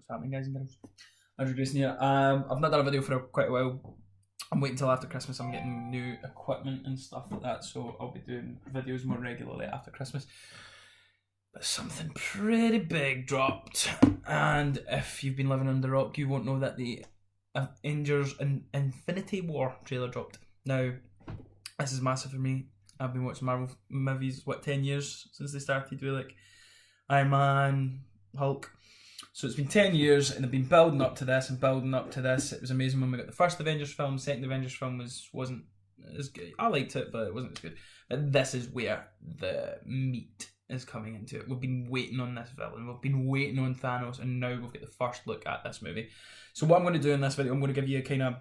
happening, guys and girls? Andrew Grayson here. I've not done a video for quite a while. I'm waiting till after Christmas. I'm getting new equipment and stuff like that, so I'll be doing videos more regularly after Christmas. But something pretty big dropped, and if you've been living under a rock, you won't know that the Avengers Infinity War trailer dropped. Now, this is massive for me. I've been watching Marvel movies, 10 years since they started with like Iron Man, Hulk. So it's been 10 years and they've been building up to this and building up to this. It was amazing when we got the first Avengers film. The second Avengers film wasn't as good. I liked it, but it wasn't as good. But this is where the meat is coming into it. We've been waiting on this villain. We've been waiting on Thanos, and now we've got the first look at this movie. So what I'm going to do in this video, I'm going to give you a kind of,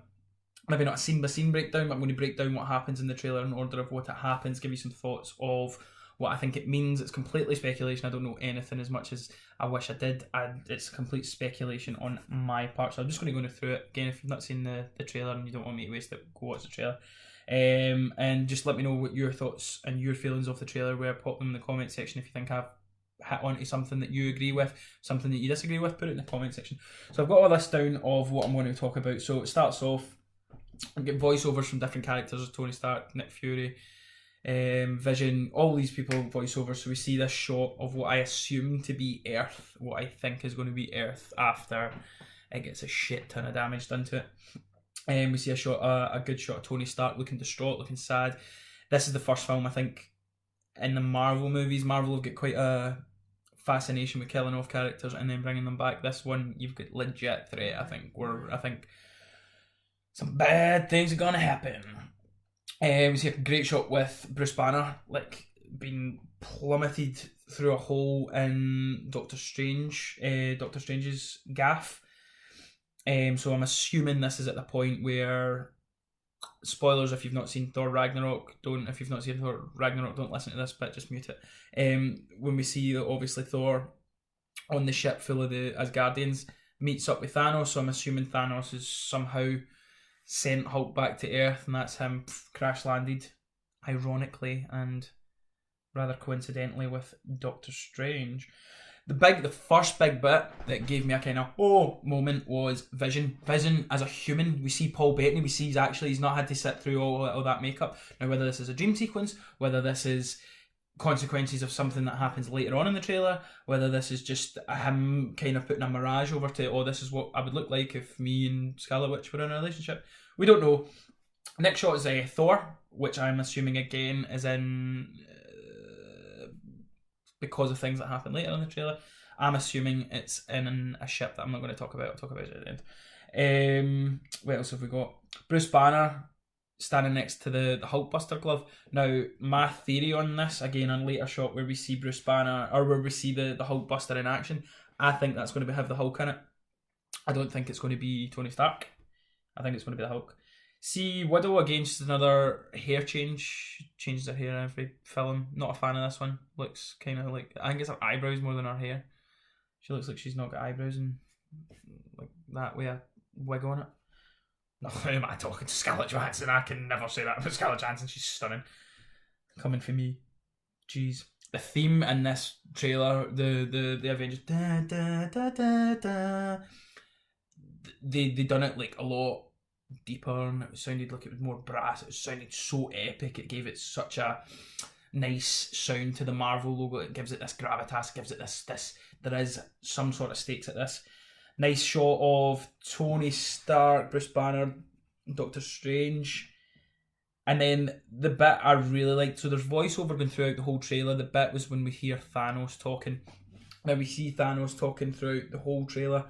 maybe not a scene by scene breakdown, but I'm going to break down what happens in the trailer in order of what it happens, give you some thoughts of what I think it means. It's completely speculation. I don't know anything as much as I wish I did. It's complete speculation on my part. So I'm just going to go through it. Again, if you've not seen the trailer and you don't want me to waste it, go watch the trailer. And just let me know what your thoughts and your feelings of the trailer were. Pop them in the comment section if you think I've hit onto something that you agree with, something that you disagree with, put it in the comment section. So I've got a list down of what I'm going to talk about. So it starts off, I get voiceovers from different characters: Tony Stark, Nick Fury, Vision, all these people voiceovers. So we see this shot of what I assume to be Earth, what I think is going to be Earth after it gets a shit ton of damage done to it. And we see a good shot of Tony Stark looking distraught, looking sad. This is the first film, I think, in the Marvel movies. Marvel have got quite a fascination with killing off characters and then bringing them back. This one, you've got legit threat, I think, where I think some bad things are going to happen. We see a great shot with Bruce Banner, like, being plummeted through a hole in Doctor Strange's gaff. So I'm assuming this is at the point where, spoilers if you've not seen Thor Ragnarok, if you've not seen Thor Ragnarok, don't listen to this bit, just mute it. When we see that obviously Thor on the ship full of the Asgardians meets up with Thanos, so I'm assuming Thanos is somehow sent Hulk back to Earth, and that's him crash landed, ironically and rather coincidentally, with Doctor Strange. The first big bit that gave me a kind of moment was Vision. Vision as a human. We see Paul Bettany. We see he's not had to sit through all that makeup. Now, whether this is a dream sequence, whether this is consequences of something that happens later on in the trailer, whether this is just him kind of putting a mirage over to, this is what I would look like if me and Scarlet Witch were in a relationship. We don't know. Next shot is Thor, which I'm assuming again is in because of things that happen later in the trailer. I'm assuming it's in a ship that I'm not going to talk about. I'll talk about it at the end. What else have we got? Bruce Banner standing next to the Hulkbuster glove. Now, my theory on this, again, on later shot where we see Bruce Banner, or where we see the Hulkbuster in action, I think that's going to have the Hulk in it. I don't think it's going to be Tony Stark. I think it's going to be the Hulk. See, Widow, again, just another hair change. Changes her hair in every film. Not a fan of this one. Looks kind of like, I think it's her eyebrows more than her hair. She looks like she's not got eyebrows and like that with a wig on it. No, who am I talking to? Scarlett Johansson? I can never say that about Scarlett Johansson. She's stunning. Coming for me. Jeez. The theme in this trailer, the Avengers, da, da, da, da, da, they done it like a lot deeper, and it sounded like it was more brass. It sounded so epic. It gave it such a nice sound to the Marvel logo. It gives it this gravitas. It gives it this. There is some sort of stakes at this. Nice shot of Tony Stark, Bruce Banner, Doctor Strange. And then the bit I really liked, so there's voiceover going throughout the whole trailer. The bit was when we hear Thanos talking. Now we see Thanos talking throughout the whole trailer.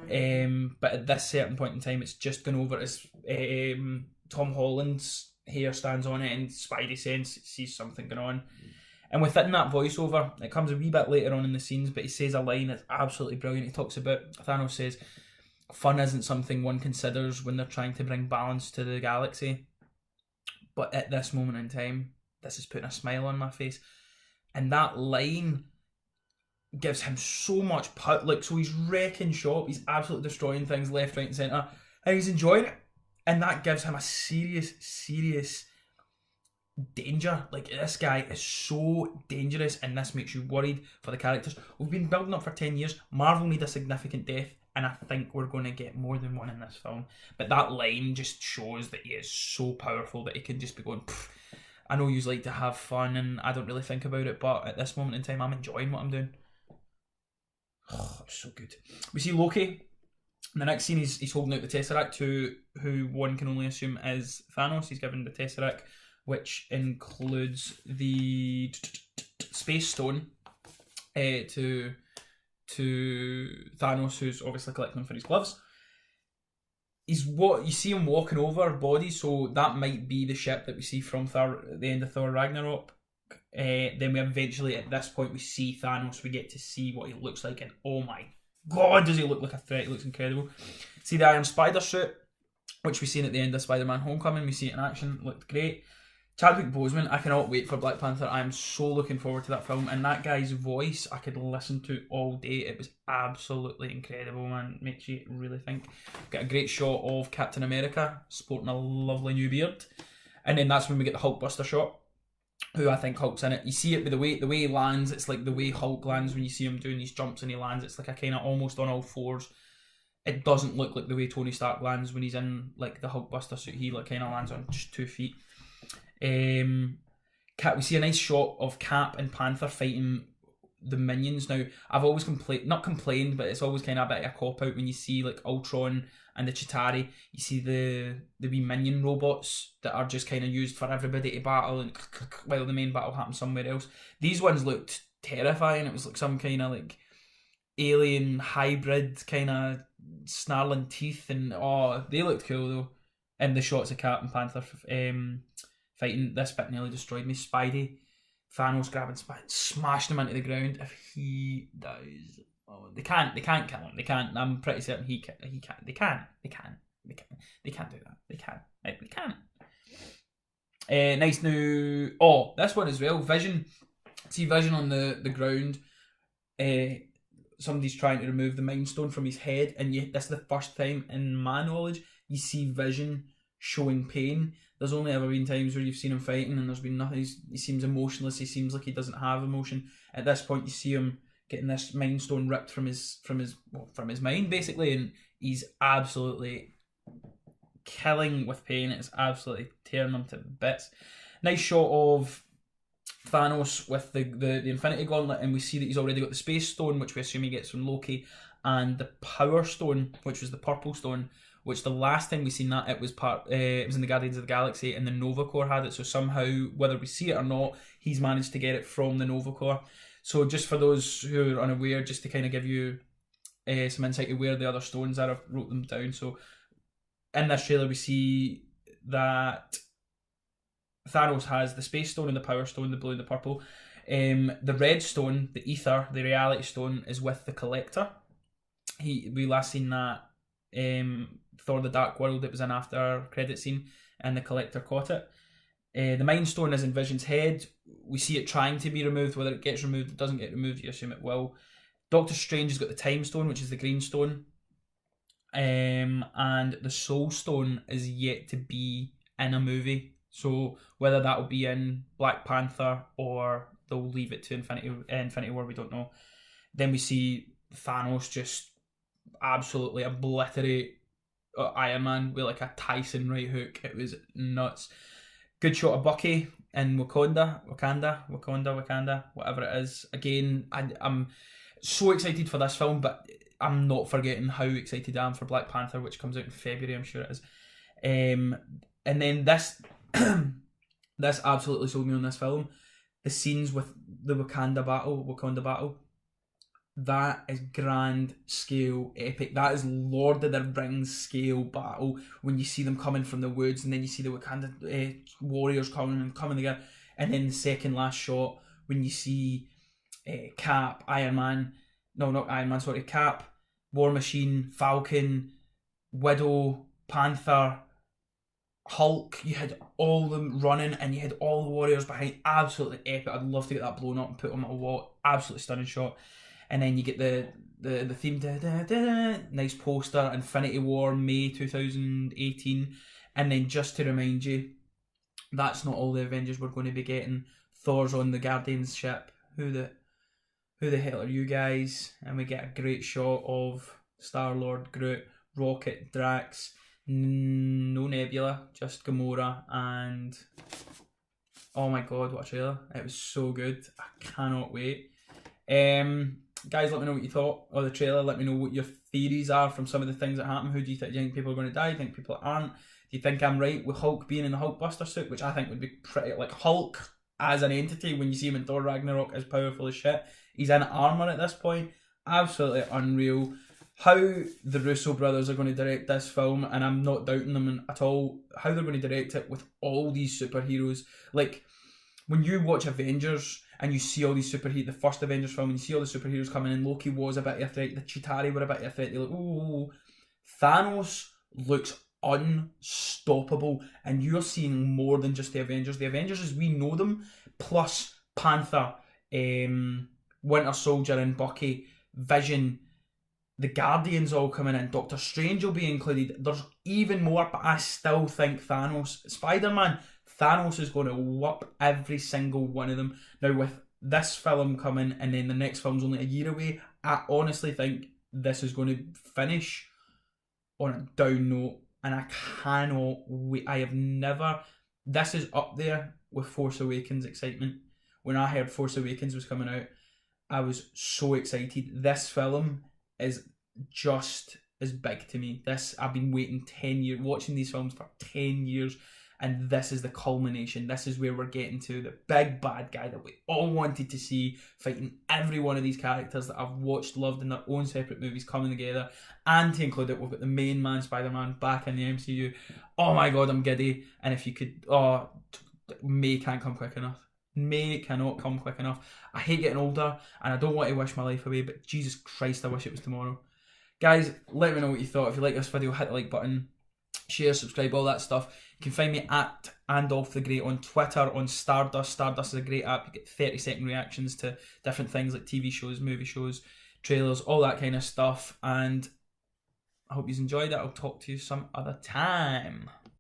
But at this certain point in time, it's just gone over as Tom Holland's hair stands on it and Spidey sees something going on. And within that voiceover, it comes a wee bit later on in the scenes, but he says a line that's absolutely brilliant. He talks about, Thanos says, fun isn't something one considers when they're trying to bring balance to the galaxy. But at this moment in time, this is putting a smile on my face. And that line gives him so much so he's wrecking shop, he's absolutely destroying things left, right and centre, and he's enjoying it. And that gives him a serious danger. Like, this guy is so dangerous, and this makes you worried for the characters. We've been building up for 10 years. Marvel made a significant death and I think we're going to get more than one in this film. But that line just shows that he is so powerful that he can just be going, I know you like to have fun, and I don't really think about it, but at this moment in time, I'm enjoying what I'm doing. Oh, so good. We see Loki. In the next scene, he's holding out the Tesseract to who one can only assume is Thanos. He's given the Tesseract, which includes the Space Stone to Thanos, who's obviously collecting them for his gloves. You see him walking over bodies, so that might be the ship that we see from Thor, the end of Thor Ragnarok. Then we eventually, at this point, we see Thanos. We get to see what he looks like, and oh my god, does he look like a threat. He looks incredible. See the Iron Spider suit, which we seen at the end of Spider-Man Homecoming. We see it in action. Looked great. Chadwick Boseman, I cannot wait for Black Panther. I am so looking forward to that film. And that guy's voice, I could listen to all day. It was absolutely incredible, man. Makes you really think. Got a great shot of Captain America sporting a lovely new beard. And then that's when we get the Hulkbuster shot, who I think Hulk's in it. You see it with the way he lands. It's like the way Hulk lands when you see him doing these jumps and he lands. It's like a kind of almost on all fours. It doesn't look like the way Tony Stark lands when he's in like the Hulkbuster suit. He like kind of lands on just 2 feet. We see a nice shot of Cap and Panther fighting the minions. Now, I've always not complained, but it's always kind of a bit of a cop out when you see like Ultron and the Chitauri. You see the wee minion robots that are just kind of used for everybody to battle, and while the main battle happens somewhere else. These ones looked terrifying. It was like some kind of like alien hybrid kind of snarling teeth, and they looked cool though. And the shots of Cap and Panther fighting, this bit nearly destroyed me. Spidey, Thanos grabbing Spidey, smashed him into the ground. If he dies, they can't kill him. They can't. I'm pretty certain he can't. They can't do that. They can't. Nice new. Oh, this one as well. Vision. See Vision on the ground. Somebody's trying to remove the Mind Stone from his head, and this is the first time in my knowledge you see Vision showing pain. There's only ever been times where you've seen him fighting and there's been nothing. He seems emotionless. He seems like he doesn't have emotion. At this point, you see him getting this Mind Stone ripped from his mind, basically, and he's absolutely killing with pain. It's absolutely tearing him to bits. Nice shot of Thanos with the Infinity Gauntlet, and we see that he's already got the Space Stone, which we assume he gets from Loki, and the Power Stone, which was the Purple Stone, which the last time we seen that it was in the Guardians of the Galaxy, and the Nova Corps had it. So somehow, whether we see it or not, he's managed to get it from the Nova Corps. So just for those who are unaware, just to kind of give you some insight to where the other stones are, I've wrote them down. So in this trailer, we see that Thanos has the Space Stone and the Power Stone, the blue and the purple. The Red Stone, the Ether, the Reality Stone, is with the Collector. We last seen that Thor: The Dark World. It was an after credit scene, and the Collector caught it. The Mind Stone is in Vision's head. We see it trying to be removed. Whether it gets removed, it doesn't get removed, you assume it will. Doctor Strange has got the Time Stone, which is the green stone. And the Soul Stone is yet to be in a movie. So whether that will be in Black Panther or they'll leave it to Infinity War, we don't know. Then we see Thanos just absolutely obliterate Iron Man with like a Tyson right hook. It was nuts. Good shot of Bucky in Wakanda, whatever it is. Again, I'm so excited for this film, but I'm not forgetting how excited I am for Black Panther, which comes out in February, I'm sure it is. And then this this absolutely sold me on this film. The scenes with the Wakanda battle, that is grand scale epic. That is Lord of the Rings scale battle. When you see them coming from the woods, and then you see the Wakanda warriors coming together, and then the second last shot when you see Cap, Cap, War Machine, Falcon, Widow, Panther, Hulk. You had all of them running, and you had all the warriors behind. Absolutely epic. I'd love to get that blown up and put on a wall. Absolutely stunning shot. And then you get the theme, nice poster, Infinity War, May 2018. And then just to remind you, that's not all the Avengers we're going to be getting. Thor's on the Guardians ship. Who the hell are you guys? And we get a great shot of Star-Lord, Groot, Rocket, Drax, no Nebula, just Gamora, and oh my god, what a trailer. It was so good. I cannot wait. Guys, let me know what you thought of the trailer. Let me know what your theories are from some of the things that happen. Who do you think? Do you think people are going to die? Do you think people aren't? Do you think I'm right with Hulk being in the Hulkbuster suit, which I think would be pretty, like, Hulk as an entity, when you see him in Thor Ragnarok, is powerful as shit. He's in armour at this point. Absolutely unreal. How the Russo brothers are going to direct this film, and I'm not doubting them at all, how they're going to direct it with all these superheroes. Like, when you watch Avengers and you see all these superheroes, the first Avengers film, and you see all the superheroes coming in, Loki was a bit of a threat, the Chitauri were a bit of a threat, they're like, ooh. Thanos looks unstoppable, and you're seeing more than just the Avengers. The Avengers as we know them, plus Panther, Winter Soldier and Bucky, Vision, the Guardians all coming in, Doctor Strange will be included. There's even more, but I still think Thanos, Spider-Man, Thanos is going to whoop every single one of them. Now, with this film coming and then the next film's only a year away, I honestly think this is going to finish on a down note, and I cannot wait. I have never... This is up there with Force Awakens excitement. When I heard Force Awakens was coming out, I was so excited. This film is just as big to me. I've been waiting 10 years, watching these films for 10 years, and this is the culmination. This is where we're getting to. The big bad guy that we all wanted to see, fighting every one of these characters that I've watched, loved in their own separate movies, coming together. And to include it, we've got the main man, Spider-Man, back in the MCU. Oh my god, I'm giddy. And if you could... May can't come quick enough. May cannot come quick enough. I hate getting older, and I don't want to wish my life away, but Jesus Christ, I wish it was tomorrow. Guys, let me know what you thought. If you like this video, hit the like button, share, subscribe, all that stuff. You can find me at Andolph the Great on Twitter, on Stardust. Stardust is a great app. You get 30-second reactions to different things like TV shows, movie shows, trailers, all that kind of stuff. And I hope you enjoyed it. I'll talk to you some other time.